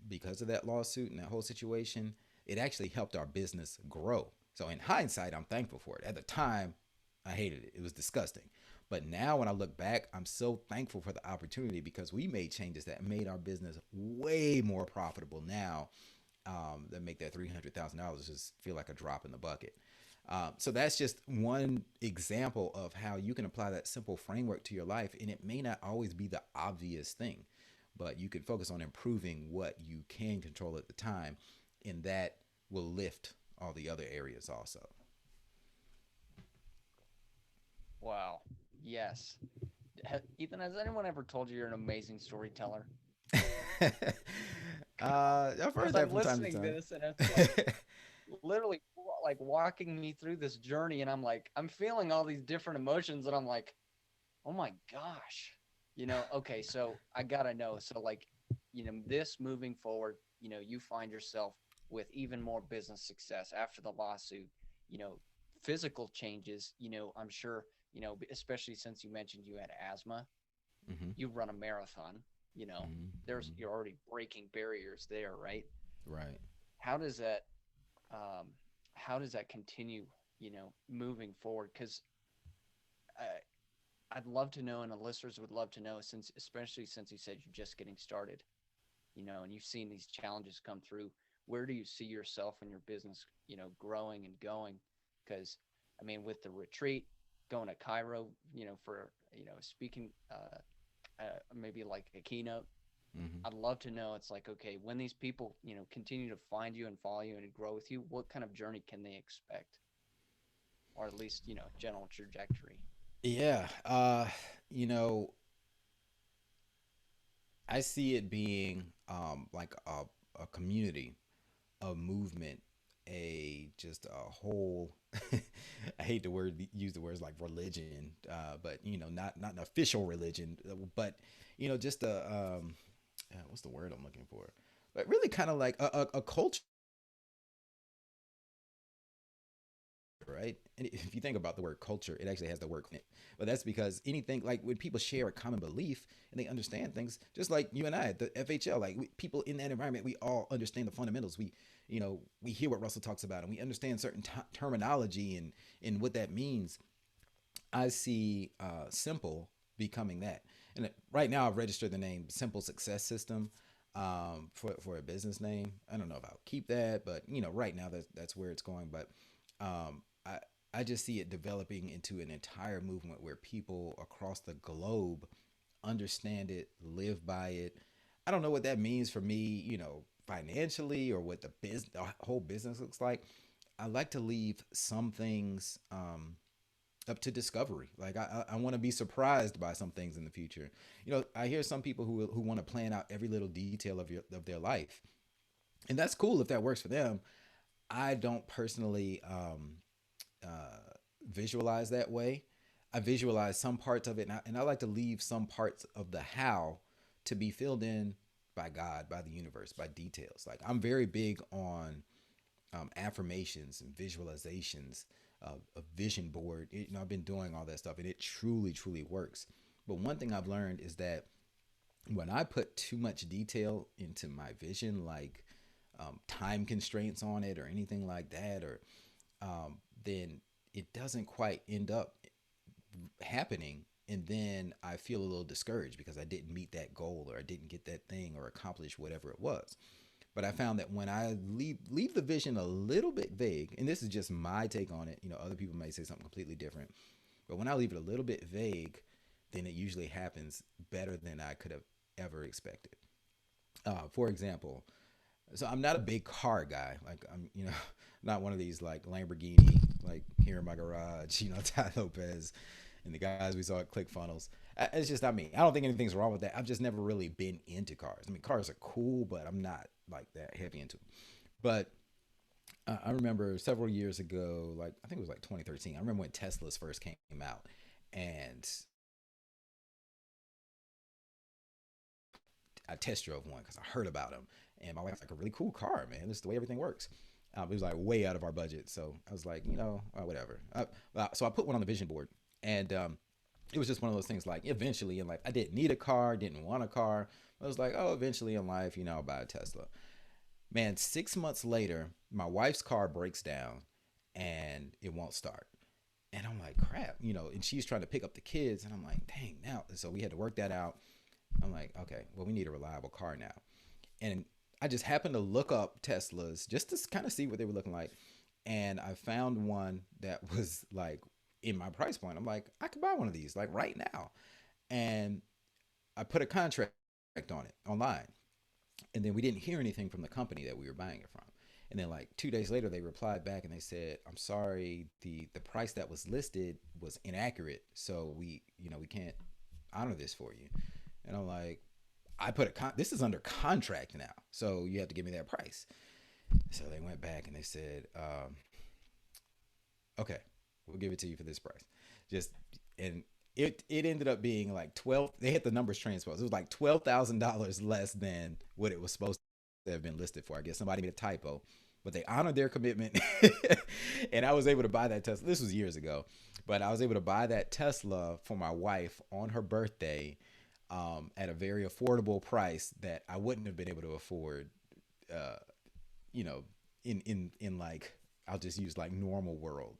because of that lawsuit and that whole situation, it actually helped our business grow. So in hindsight, I'm thankful for it. At the time, I hated it. It was disgusting. But now when I look back, I'm so thankful for the opportunity because we made changes that made our business way more profitable now, that make that $300,000 just feel like a drop in the bucket. So that's just one example of how you can apply that simple framework to your life, and it may not always be the obvious thing, but you can focus on improving what you can control at the time, and that will lift all the other areas also. Wow. Yes. Ethan, has anyone ever told you you're an amazing storyteller? I've heard Because that I'm from time to listening to time. this and it's like literally like walking me through this journey, and I'm like, I'm feeling all these different emotions, and I'm like, oh my gosh. Okay, so I gotta know. So like, this moving forward, you find yourself with even more business success after the lawsuit, you know, physical changes, I'm sure, especially since you mentioned you had asthma, Hmm. you run a marathon, you know, Hmm. you're already breaking barriers there, right? Right. How does that um how does that continue, moving forward? Because I'd love to know, and the listeners would love to know, since especially since you said you're just getting started, and you've seen these challenges come through. Where do you see yourself and your business, growing and going? Because I mean, with the retreat, going to Cairo, for speaking, maybe like a keynote. Hmm. I'd love to know. It's like, okay, when these people, continue to find you and follow you and grow with you, what kind of journey can they expect, or at least, general trajectory? Yeah. You know, I see it being like a community, a movement, a just a whole. I hate the word use the words like religion, but not an official religion, but just what's the word I'm looking for? But really, kind of like a culture, right? And if you think about the word culture, it actually has the word in it. But that's because anything like when people share a common belief and they understand things, just like you and I at the FHL, like people in that environment, we all understand the fundamentals. We hear what Russell talks about, and we understand certain terminology and what that means. I see simple becoming that. And right now, I've registered the name Simple Success System for a business name. I don't know if I'll keep that, but right now that's where it's going. But I just see it developing into an entire movement where people across the globe understand it, live by it. I don't know what that means for me, financially or what the whole business looks like. I like to leave some things up to discovery. Like I want to be surprised by some things in the future. I hear some people who want to plan out every little detail of their life, and that's cool if that works for them. I don't personally visualize that way. I visualize some parts of it, and I like to leave some parts of the how to be filled in by God, by the universe, by details. Like I'm very big on affirmations and visualizations, a vision board. I've been doing all that stuff, and it truly, truly works. But one thing I've learned is that when I put too much detail into my vision, like time constraints on it or anything like that, or then it doesn't quite end up happening. And then I feel a little discouraged because I didn't meet that goal or I didn't get that thing or accomplish whatever it was. But I found that when I leave the vision a little bit vague, and this is just my take on it, other people may say something completely different. But when I leave it a little bit vague, then it usually happens better than I could have ever expected. For example, so I'm not a big car guy. Like I'm, not one of these like Lamborghini, like here in my garage, Ty Lopez and the guys we saw at ClickFunnels. It's just not me. I don't think anything's wrong with that. I've just never really been into cars. I mean, cars are cool, but I'm not like that heavy into them. But I remember several years ago, like I think it was like 2013. I remember when Teslas first came out, and I test drove one because I heard about them, and my wife's like a really cool car, man. This is the way everything works. It was like way out of our budget, so I was like, whatever. So I put one on the vision board, and it was just one of those things. Like eventually in life, I didn't need a car, didn't want a car. I was like, oh, eventually in life, I'll buy a Tesla. Man, 6 months later, my wife's car breaks down, and it won't start. And I'm like, crap, and she's trying to pick up the kids. And I'm like, dang, now. And so we had to work that out. I'm like, okay, well, we need a reliable car now. And I just happened to look up Teslas just to kind of see what they were looking like. And I found one that was like in my price point. I'm like, I could buy one of these like right now. And I put a contract on it online. And then we didn't hear anything from the company that we were buying it from. And then like 2 days later, they replied back and they said, "I'm sorry, the price that was listed was inaccurate, so we can't honor this for you." And I'm like, "I put this is under contract now, so you have to give me that price." So they went back and they said, "Okay, we'll give it to you for this price." Just and it ended up being like 12. They had the numbers transposed. It was like $12,000 less than what it was supposed to have been listed for. I guess somebody made a typo, but they honored their commitment, and I was able to buy that Tesla. This was years ago, but I was able to buy that Tesla for my wife on her birthday, at a very affordable price that I wouldn't have been able to afford, uh, you know, in like, I'll just use like normal world.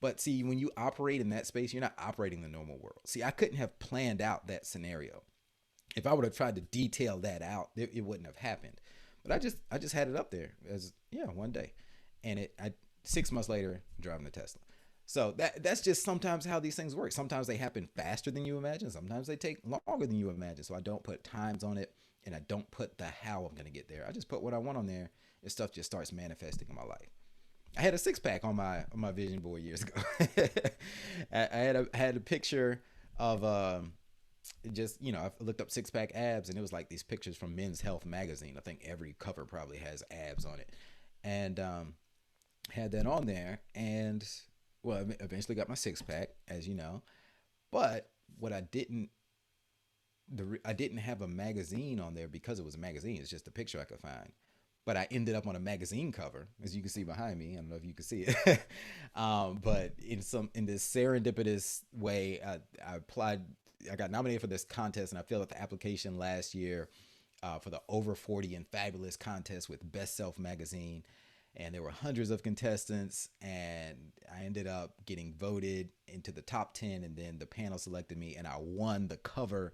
But see, when you operate in that space, you're not operating the normal world. See, I couldn't have planned out that scenario. If I would have tried to detail that out, it wouldn't have happened. But I just had it up there as, yeah, one day, and 6 months later, I'm driving the Tesla. So that's just sometimes how these things work. Sometimes they happen faster than you imagine. Sometimes they take longer than you imagine. So I don't put times on it, and I don't put the how I'm gonna get there. I just put what I want on there, and stuff just starts manifesting in my life. I had a six pack on my vision board years ago. I had a picture of, just, I looked up six pack abs, and it was like these pictures from Men's Health magazine. I think every cover probably has abs on it, and had that on there, and well, I eventually got my six pack, as you know. But what I didn't have a magazine on there because it was a magazine. It's just a picture I could find. But I ended up on a magazine cover, as you can see behind me. I don't know if you can see it, but in this serendipitous way, I applied. I got nominated for this contest, and I filled out the application last year, for the Over 40 and Fabulous contest with Best Self magazine. And there were hundreds of contestants, and I ended up getting voted into the top 10, and then the panel selected me, and I won the cover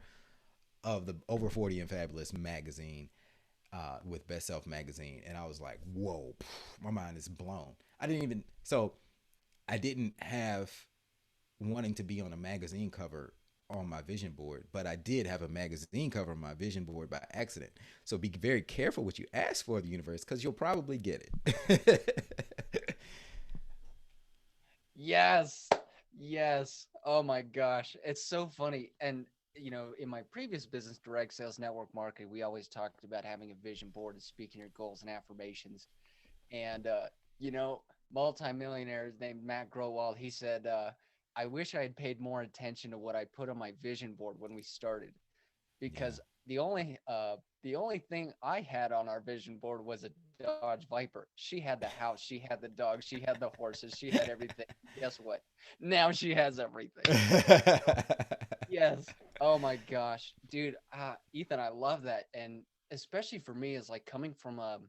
of the Over 40 and Fabulous magazine, with Best Self magazine. And I was like, whoa, my mind is blown. I didn't have wanting to be on a magazine cover on my vision board, but I did have a magazine cover on my vision board by accident. So be very careful what you ask for the universe, because you'll probably get it. Yes. Yes. Oh my gosh. It's so funny. And in my previous business, direct sales network marketing, we always talked about having a vision board and speaking your goals and affirmations. And you know, multimillionaire named Matt Growald, he said, I wish I had paid more attention to what I put on my vision board when we started, Yeah. because the only thing I had on our vision board was a Dodge Viper. She had the house, she had the dog, she had the horses, she had everything. Guess what? Now she has everything. So yes. Oh my gosh, dude. Ethan, I love that, and especially for me, is like coming from a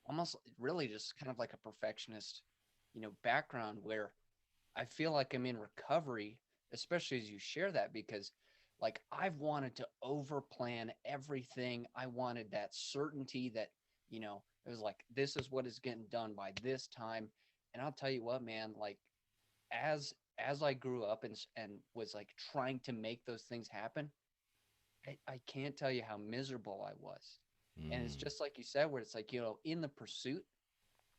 almost really just kind of like a perfectionist, background where I feel like I'm in recovery, especially as you share that, because like I've wanted to over plan everything. I wanted that certainty that, it was like, this is what is getting done by this time. And I'll tell you what, man, like as I grew up and was like trying to make those things happen, I can't tell you how miserable I was. And it's Mm. just like you said, where it's like, in the pursuit,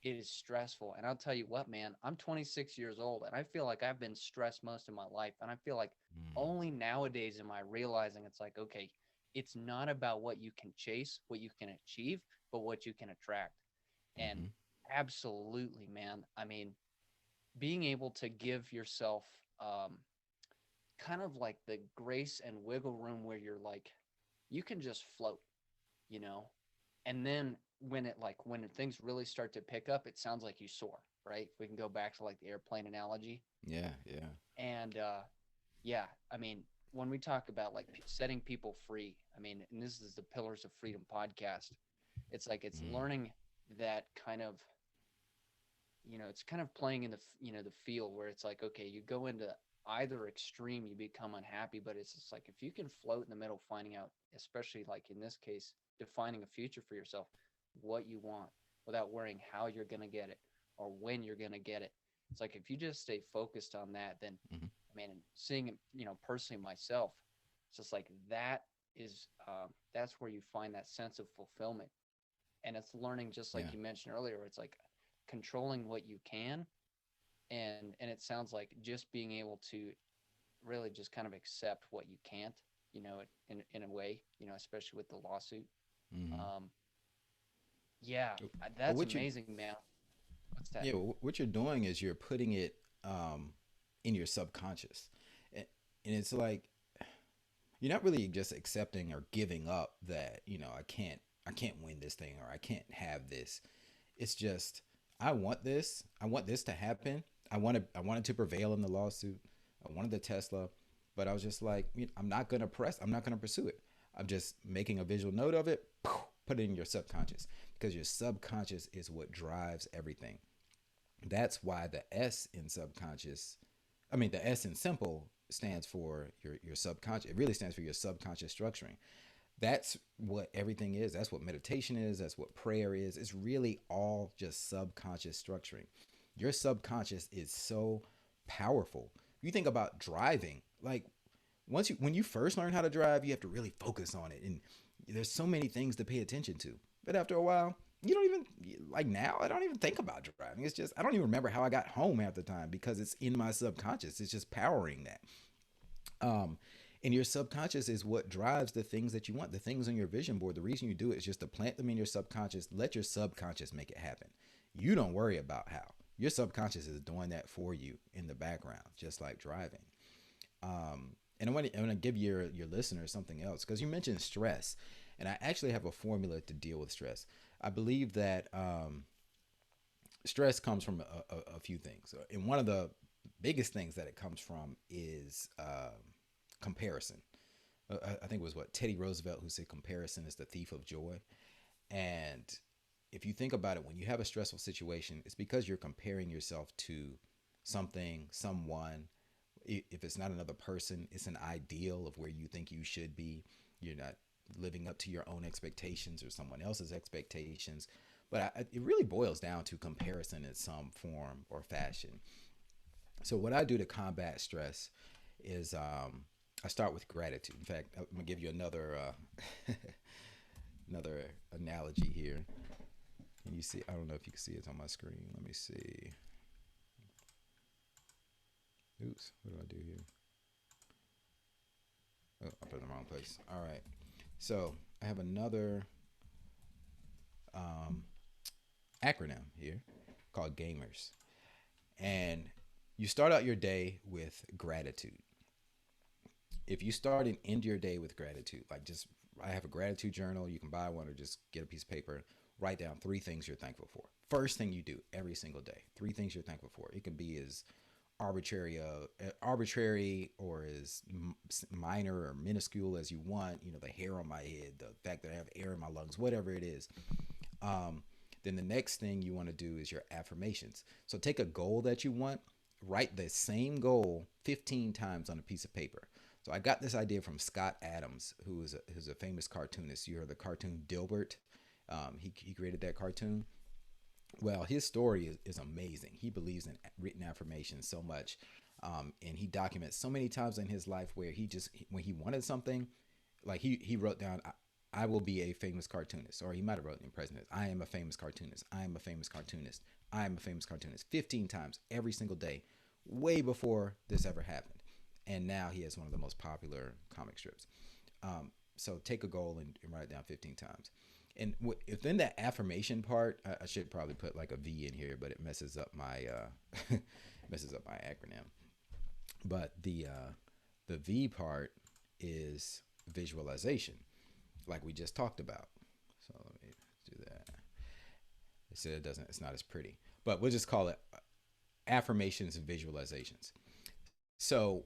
it is stressful. And I'll tell you what, man, I'm 26 years old, and I feel like I've been stressed most of my life. And I feel like Mm. only nowadays am I realizing it's like, okay, it's not about what you can chase, what you can achieve, but what you can attract. And Mm-hmm. absolutely, man. I mean, being able to give yourself kind of like the grace and wiggle room where you're like, you can just float, you know, and then when things really start to pick up, it sounds like you soar, right? We can go back to like the airplane analogy. Yeah. Yeah. And yeah, I mean, when we talk about like setting people free, I mean, and this is the Pillars of Freedom podcast, it's like it's Mm. learning that kind of it's kind of playing in the field where it's like, okay, you go into either extreme, you become unhappy, but it's just like if you can float in the middle, finding out, especially like in this case, defining a future for yourself, what you want without worrying how you're going to get it or when you're going to get it. It's like if you just stay focused on that, then Hmm. I mean, seeing it, personally myself, it's just like that's where you find that sense of fulfillment. And it's learning, just Yeah. like you mentioned earlier, where it's like controlling what you can, and it sounds like just being able to really just kind of accept what you can't, in a way, especially with the lawsuit. Hmm. Um, yeah, But that's amazing, man. What's that? what you're doing is you're putting it um, in your subconscious, and, and it's like you're not really just accepting or giving up that I can't win this thing or I can't have this. It's just I want this to happen. I wanted to prevail in the lawsuit. I wanted the Tesla, but I was just like, I'm not gonna pursue it. I'm just making a visual note of it. Put it in your subconscious because your subconscious is what drives everything. That's why the S in subconscious, I mean, the S in simple stands for your subconscious. It really stands for your subconscious structuring. That's what everything is. That's what meditation is. That's what prayer is. It's really all just subconscious structuring. Your subconscious is so powerful. You think about driving, like when you first learn how to drive, you have to really focus on it, and there's so many things to pay attention to. But after a while, you don't even like now. I don't even think about driving. It's just I don't even remember how I got home half the time because it's in my subconscious. It's just powering that. Um, and your subconscious is what drives the things that you want, the things on your vision board. The reason you do it is just to plant them in your subconscious. Let your subconscious make it happen. You don't worry about how. Your subconscious is doing that for you in the background, just like driving. And I want to give your listeners something else because you mentioned stress, and I actually have a formula to deal with stress. I believe that stress comes from a few things, and one of the biggest things that it comes from is comparison. I think it was what Teddy Roosevelt who said comparison is the thief of joy. And if you think about it, when you have a stressful situation, it's because you're comparing yourself to something, someone. If it's not another person, it's an ideal of where you think you should be. You're not living up to your own expectations or someone else's expectations. But it really boils down to comparison in some form or fashion. So what I do to combat stress is I start with gratitude. In fact, I'm gonna give you another analogy here. Can you see? I don't know if you can see it on my screen. Let me see. Oops, what do I do here? Oh, I put it in the wrong place. All right. So I have another um, acronym here called Gamers, and you start out your day with gratitude. If you start and end your day with gratitude, like just I have a gratitude journal, you can buy one or just get a piece of paper, write down three things you're thankful for. First thing you do every single day, three things you're thankful for. It can be as arbitrary or as minor or minuscule as you want. The hair on my head, the fact that I have air in my lungs, whatever it is. Um, then the next thing you want to do is your affirmations. So take a goal that you want, write the same goal 15 times on a piece of paper. So I got this idea from Scott Adams, who's a famous cartoonist. You heard the cartoon Dilbert. He created that cartoon. Well, his story is amazing. He believes in written affirmations so much. And he documents so many times in his life where when he wanted something, like he wrote down, I will be a famous cartoonist. Or he might have wrote in president, I am a famous cartoonist. I am a famous cartoonist. I am a famous cartoonist. 15 times every single day, way before this ever happened. And now he has one of the most popular comic strips. So take a goal and write it down 15 times. And within that affirmation part, I should probably put like a V in here, but it messes up my messes up my acronym. But the V part is visualization, like we just talked about. So let me do that. It said it doesn't. It's not as pretty, but we'll just call it affirmations and visualizations. So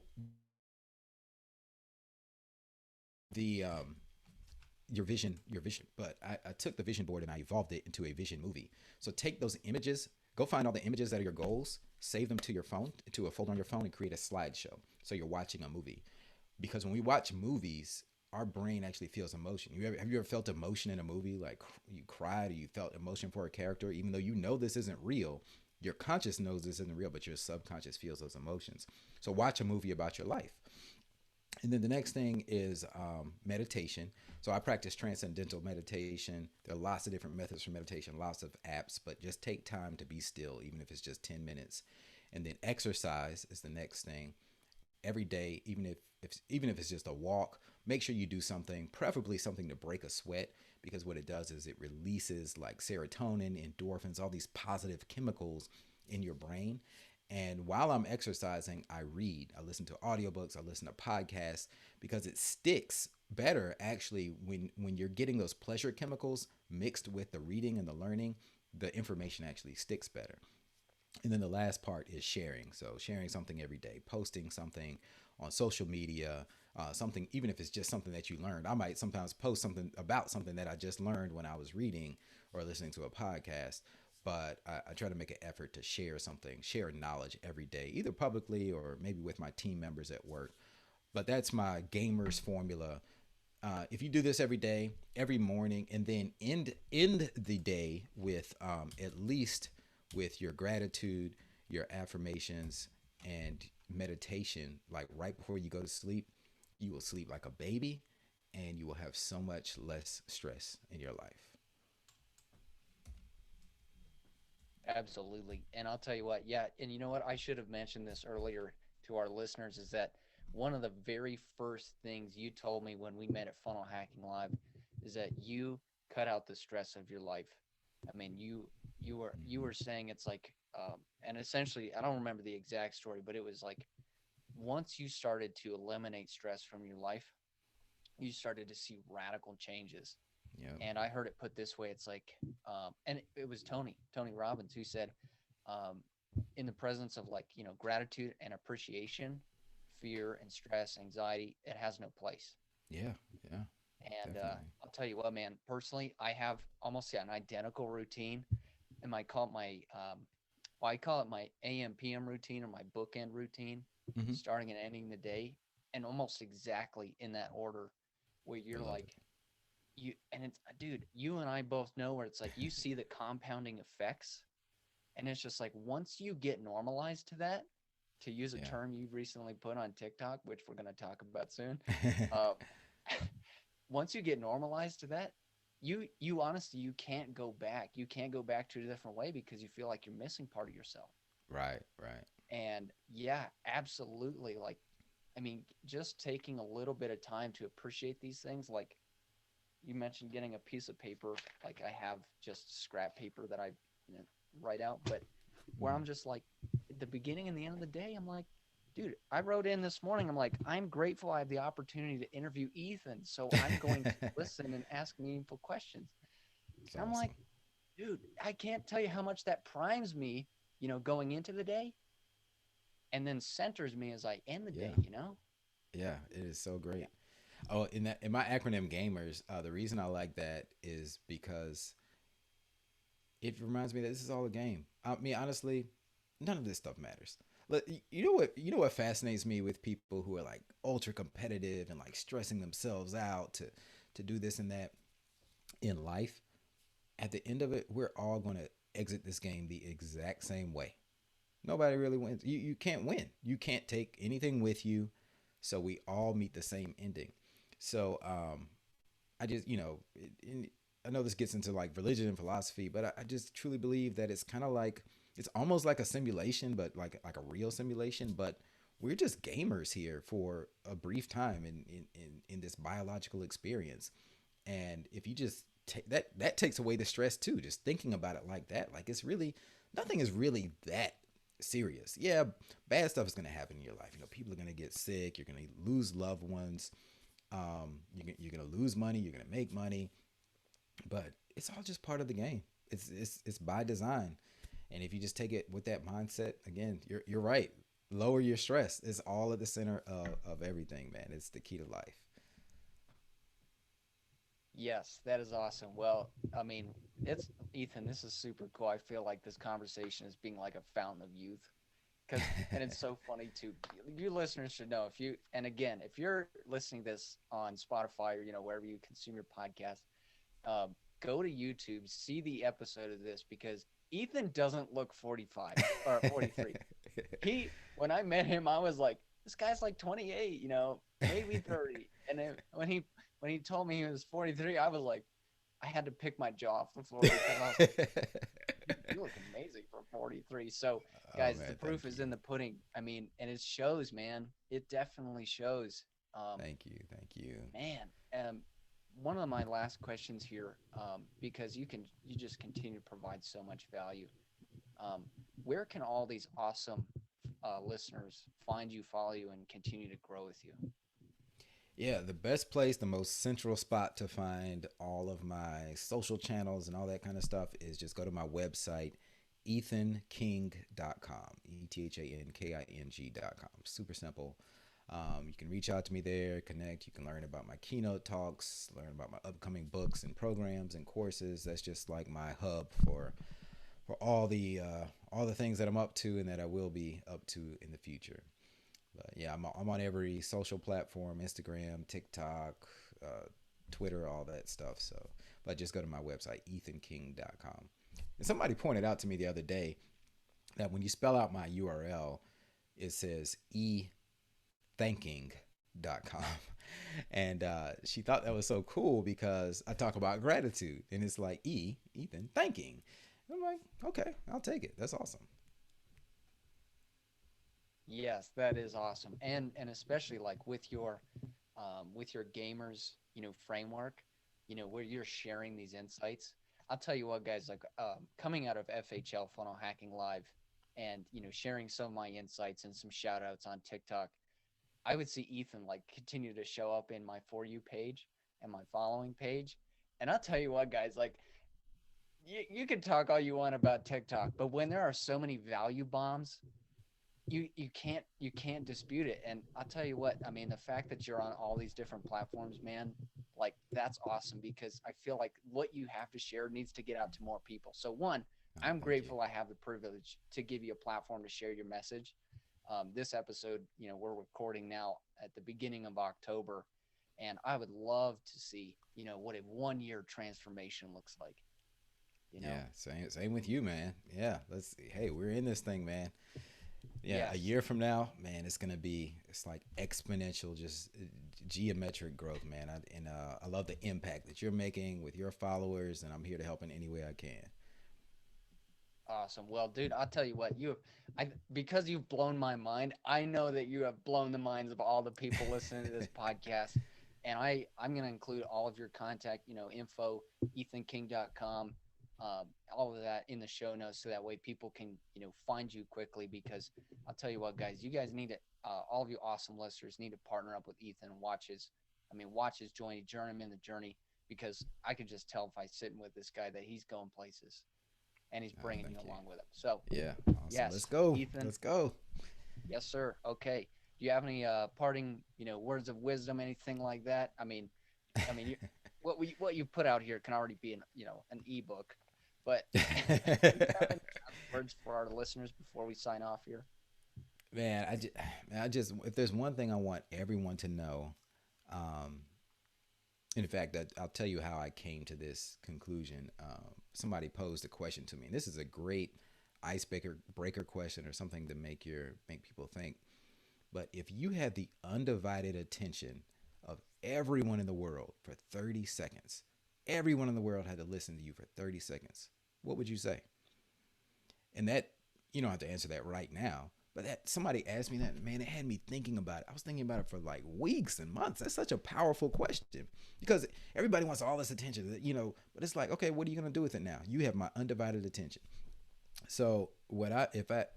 the your vision, but I took the vision board and I evolved it into a vision movie. So take those images, Go find all the images that are your goals, save them to your phone, to a folder on your phone, and create a slideshow. So you're watching a movie. Because when we watch movies, our brain actually feels emotion. Have you ever felt emotion in a movie? Like you cried or you felt emotion for a character, even though you know this isn't real. Your conscious knows this isn't real, but your subconscious feels those emotions. So watch a movie about your life. And then the next thing is meditation. So I practice transcendental meditation. There are lots of different methods for meditation, lots of apps, but just take time to be still, even if it's just 10 minutes. And then exercise is the next thing. Every day, even if it's just a walk, make sure you do something, preferably something to break a sweat, because what it does is it releases like serotonin, endorphins, all these positive chemicals in your brain. And while I'm exercising, I read, I listen to audiobooks, I listen to podcasts, because it sticks better actually when you're getting those pleasure chemicals mixed with the reading and the learning, the information actually sticks better. And then the last part is sharing. So sharing something every day, posting something on social media, something, even if it's just something that you learned. I might sometimes post something about something that I just learned when I was reading or listening to a podcast. But I try to make an effort to share something, share knowledge every day, either publicly or maybe with my team members at work. But that's my gamer's formula. If you do this every day, every morning, and then end the day with at least with your gratitude, your affirmations, and meditation, like right before you go to sleep, you will sleep like a baby, and you will have so much less stress in your life. Absolutely. And I'll tell you what, yeah, and you know what? I should have mentioned this earlier to our listeners is that one of the very first things you told me when we met at Funnel Hacking Live is that you cut out the stress of your life. I mean, you were saying it's like and essentially I don't remember the exact story, but it was like once you started to eliminate stress from your life, you started to see radical changes. Yeah. And I heard it put this way: it's like, and it was Tony Robbins who said, um, in the presence of like gratitude and appreciation, fear and stress, anxiety, it has no place. Yeah. Yeah. And Definitely. I'll tell you what, man. Personally, I have almost an identical routine, and I call it my well, I call it my AM PM routine or my bookend routine, Hmm. starting and ending the day, and almost exactly in that order, where I you're love it. like you and it's dude, you and I both know where it's like you see the compounding effects, and it's just like once you get normalized to that, to use a Yeah. term you recently put on TikTok, which we're going to talk about soon. uh, Once you get normalized to that, you honestly you can't go back. You can't go back to a different way because you feel like you're missing part of yourself. Right. Right. And yeah, absolutely. Like, I mean, just taking a little bit of time to appreciate these things, like you mentioned getting a piece of paper, like I have just scrap paper that I you know, write out, but where Hmm. I'm just like, at the beginning and the end of the day, I'm like, dude, I wrote in this morning, I'm like, I'm grateful I have the opportunity to interview Ethan. So I'm going to listen and ask meaningful questions. It's And I'm like, awesome. dude, I can't tell you how much that primes me, going into the day and then centers me as I end the Yeah. day. Yeah. It is so Yeah. great. Oh, in my acronym gamers, the reason I like that is because it reminds me that this is all a game. I mean, honestly, none of this stuff matters. You know what fascinates me with people who are like ultra competitive and like stressing themselves out to do this and that in life. At the end of it, we're all going to exit this game the exact same way. Nobody really wins. You can't win. You can't take anything with you. So we all meet the same ending. So I just, I know this gets into like religion and philosophy, but I just truly believe that it's kind of like it's almost like a simulation, but like a real simulation. But we're just gamers here for a brief time in this biological experience. And if you just take that takes away the stress too. Just thinking about it like that, like it's really nothing is really that serious. Yeah, bad stuff is gonna happen in your life. People are gonna get sick. You're gonna lose loved ones. You're gonna lose money. You're gonna make money, but it's all just part of the game. It's by design, and if you just take it with that mindset, again, you're right. Lower your stress. It's all at the center of everything, man. It's the key to life. Yes, that is awesome. Well, I mean, it's Ethan. This is super cool. I feel like this conversation is being like a fountain of youth. Because and it's so funny too. You listeners should know if you and again if you're listening to this on Spotify or wherever you consume your podcast, go to YouTube, see the episode of this because Ethan doesn't look 45 or 43. He when I met him, I was like, this guy's like 28, maybe 30. And then when he told me he was 43, I was like, I had to pick my jaw off the floor because I was like, you look amazing for 43. So, Oh guys, the man, proof thank is you. in the pudding. I mean, and it shows, man. It definitely shows. Um, Thank you. Thank you. Man, one of my last questions here, because you just continue to provide so much value. Um, where can all these awesome listeners find you, follow you, and continue to grow with you? Yeah, the best place, the most central spot to find all of my social channels and all that kind of stuff is just go to my website, ethanking.com. ETHANKING.com. Super simple. You can reach out to me there, connect. You can learn about my keynote talks, learn about my upcoming books and programs and courses. That's just like my hub for all the things that I'm up to and that I will be up to in the future. But yeah, I'm on every social platform: Instagram, TikTok, uh, Twitter, all that stuff. So, but just go to my website, ethanking.com. And somebody pointed out to me the other day that when you spell out my URL, it says ethanking.com. And she thought that was so cool because I talk about gratitude. And it's like Ethan, thanking. And I'm like, okay, I'll take it. That's awesome. Yes, that is awesome, and especially like with your gamers, framework, where you're sharing these insights. I'll tell you what, guys, like coming out of FHL Funnel Hacking Live, and sharing some of my insights and some shout outs on TikTok, I would see Ethan like continue to show up in my for you page and my following page. And I'll tell you what, guys, like you can talk all you want about TikTok, but when there are so many value bombs, you can't dispute it. And I'll tell you what, I mean, the fact that you're on all these different platforms, man, like that's awesome because I feel like what you have to share needs to get out to more people. So one, Oh, I'm thank you. grateful I have the privilege to give you a platform to share your message. This episode, we're recording now at the beginning of October, and I would love to see, what a 1 year transformation looks like, you know? Yeah, same with you, man. Yeah, let's see. Hey, we're in this thing, man. Yeah, a Yes. year from now, man, it's like exponential, just geometric growth, man. I love the impact that you're making with your followers, and I'm here to help in any way I can. Awesome. Well, dude, I'll tell you what, I because you've blown my mind. I know that you have blown the minds of all the people listening to this podcast. And I'm going to include all of your contact, info, ethanking.com, all of that in the show notes so that way people can, find you quickly because I'll tell you what, guys, you guys need to, all of you awesome listeners need to partner up with Ethan and watch his journey, join him in the journey because I could just tell if I sit with this guy that he's going places and he's Oh, bringing you thank you. along with him. So, Yeah, awesome. Let's yes, go. Ethan. Let's go. Yes, sir. Okay. Do you have any parting, words of wisdom, anything like that? I mean, what you put out here can already be an ebook, but do you have any last words for our listeners before we sign off here? Man, I just, if there's one thing I want everyone to know, um, in fact, I'll tell you how I came to this conclusion. Somebody posed a question to me, and this is a great icebreaker breaker question or something to make people think. But if you had the undivided attention of everyone in the world for 30 seconds, everyone in the world had to listen to you for 30 seconds, what would you say? And that, you don't have to answer that right now. But that somebody asked me that, man, it had me thinking about it. I was thinking about it for like weeks and months. That's such a powerful question because everybody wants all this attention, But it's like, okay, what are you gonna do with it now? You have my undivided attention. So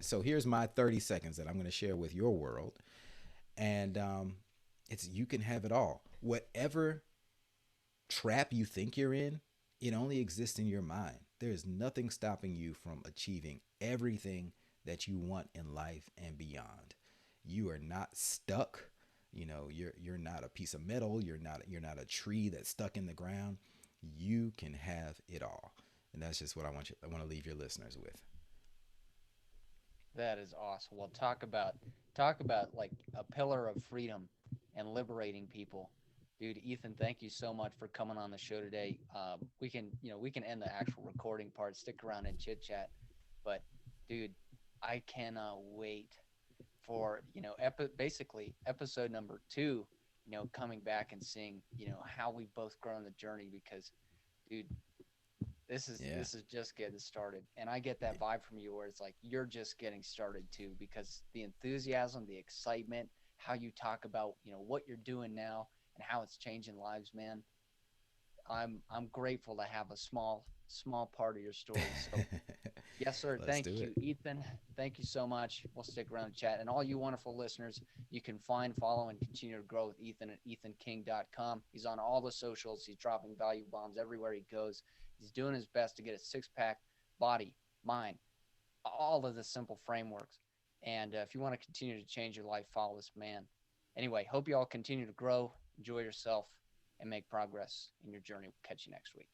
so here's my 30 seconds that I'm gonna share with your world, and it's you can have it all. Whatever trap you think you're in, it only exists in your mind. There is nothing stopping you from achieving everything that you want in life and beyond. You are not stuck. You're not a piece of metal. You're not a tree that's stuck in the ground. You can have it all. And that's just what I want to leave your listeners with. That is awesome. Well, talk about like a pillar of freedom and liberating people. Dude, Ethan, thank you so much for coming on the show today. We can end the actual recording part, stick around and chit chat. But dude, I cannot wait for, basically episode number 2, coming back and seeing, how we both grow on the journey because dude, this is Yeah. this is just getting started, and I get that vibe from you where it's like you're just getting started too, because the enthusiasm, the excitement, how you talk about what you're doing now and how it's changing lives, man. I'm grateful to have a small part of your story. So yes, sir. Let's Thank do you, it. Ethan. Thank you so much. We'll stick around and chat. And all you wonderful listeners, you can find, follow, and continue to grow with Ethan at ethanking.com. He's on all the socials. He's dropping value bombs everywhere he goes. He's doing his best to get a six-pack body, mind, all of the simple frameworks. And if you want to continue to change your life, follow this man. Anyway, hope you all continue to grow, enjoy yourself, and make progress in your journey. We'll catch you next week.